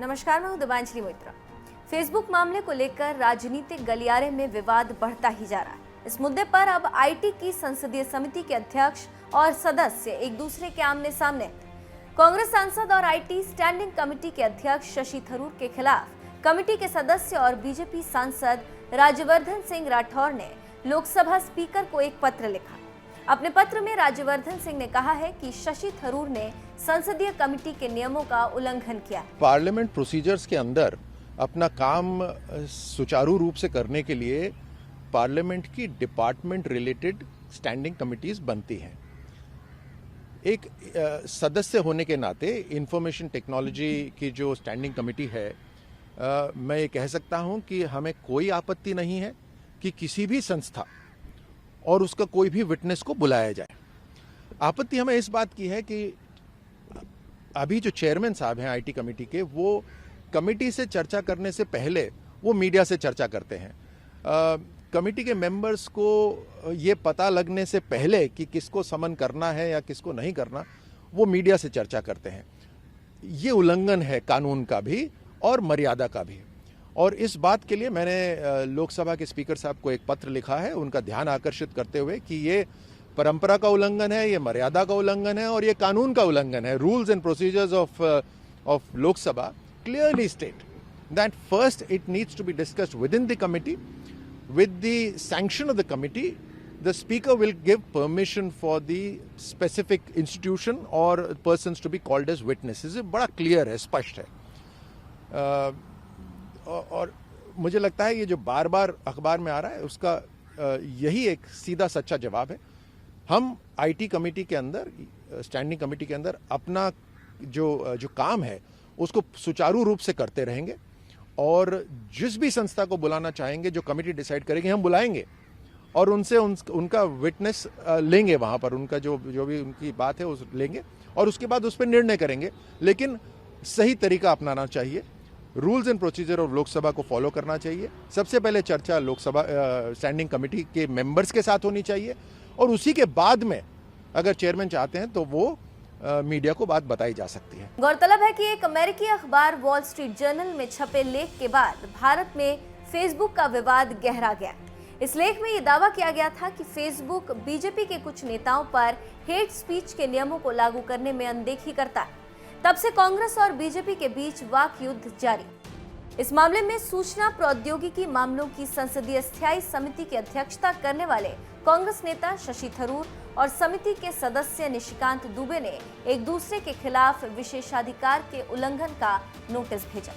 नमस्कार, मैं हूं दिबांजलि मोइत्रा। फेसबुक मामले को लेकर राजनीतिक गलियारे में विवाद बढ़ता ही जा रहा है। इस मुद्दे पर अब आईटी की संसदीय समिति के अध्यक्ष और सदस्य एक दूसरे के आमने सामने। कांग्रेस सांसद और आईटी स्टैंडिंग कमेटी के अध्यक्ष शशि थरूर के खिलाफ कमेटी के सदस्य और बीजेपी सांसद राज्यवर्धन सिंह राठौर ने लोकसभा स्पीकर को एक पत्र लिखा। अपने पत्र में राज्यवर्धन सिंह ने कहा है कि शशि थरूर ने संसदीय कमेटी के नियमों का उल्लंघन किया। पार्लियामेंट प्रोसीजर्स के अंदर अपना काम सुचारू रूप से करने के लिए पार्लियामेंट की डिपार्टमेंट रिलेटेड स्टैंडिंग कमिटीज बनती हैं। एक सदस्य होने के नाते इंफॉर्मेशन टेक्नोलॉजी की जो स्टैंडिंग कमेटी है, मैं ये कह सकता हूं कि हमें कोई आपत्ति नहीं है कि किसी भी संस्था और उसका कोई भी विटनेस को बुलाया जाए। आपत्ति हमें इस बात की है कि अभी जो चेयरमैन साहब हैं आईटी कमेटी के, वो कमेटी से चर्चा करने से पहले वो मीडिया से चर्चा करते हैं। कमेटी के मेंबर्स को ये पता लगने से पहले कि किसको समन करना है या किसको नहीं करना, वो मीडिया से चर्चा करते हैं। ये उल्लंघन है कानून का भी और मर्यादा का भी, और इस बात के लिए मैंने लोकसभा के स्पीकर साहब को एक पत्र लिखा है, उनका ध्यान आकर्षित करते हुए कि ये परंपरा का उल्लंघन है, ये मर्यादा का उल्लंघन है और ये कानून का उल्लंघन है। Rules and procedures of Lok Sabha clearly state that first it needs to be discussed within the committee. With the sanction of the committee, the speaker will give permission for the specific institution or persons to be called as witnesses. ये बड़ा clear है, स्पष्ट है। और मुझे लगता है ये जो बार बार अखबार में आ रहा है उसका यही एक सीधा सच्चा जवाब है। हम आईटी कमेटी के अंदर, स्टैंडिंग कमेटी के अंदर अपना जो काम है उसको सुचारू रूप से करते रहेंगे, और जिस भी संस्था को बुलाना चाहेंगे, जो कमेटी डिसाइड करेगी, हम बुलाएंगे और उनसे उनका विटनेस लेंगे। वहां पर उनका जो भी उनकी बात है उस लेंगे और उसके बाद उस पर निर्णय करेंगे। लेकिन सही तरीका अपनाना चाहिए, rules and procedure of Lok Sabha को फॉलो करना चाहिए। सबसे पहले चर्चा लोकसभा स्टैंडिंग कमेटी के मेंबर्स के साथ होनी चाहिए, और उसी के बाद में अगर चेयरमैन चाहते हैं तो वो मीडिया को बात बताई जा सकती है। गौरतलब है कि एक अमेरिकी अखबार वॉल स्ट्रीट जर्नल में छपे लेख के बाद भारत में फेसबुक का विवाद गहरा गया। इस लेख में ये दावा किया गया था कि फेसबुक बीजेपी के कुछ नेताओं पर हेट स्पीच के नियमों को लागू करने में अनदेखी करता है। तब से कांग्रेस और बीजेपी के बीच वाक युद्ध जारी। इस मामले में सूचना प्रौद्योगिकी मामलों की संसदीय स्थायी समिति की अध्यक्षता करने वाले कांग्रेस नेता शशि थरूर और समिति के सदस्य निशिकांत दुबे ने एक दूसरे के खिलाफ विशेषाधिकार के उल्लंघन का नोटिस भेजा।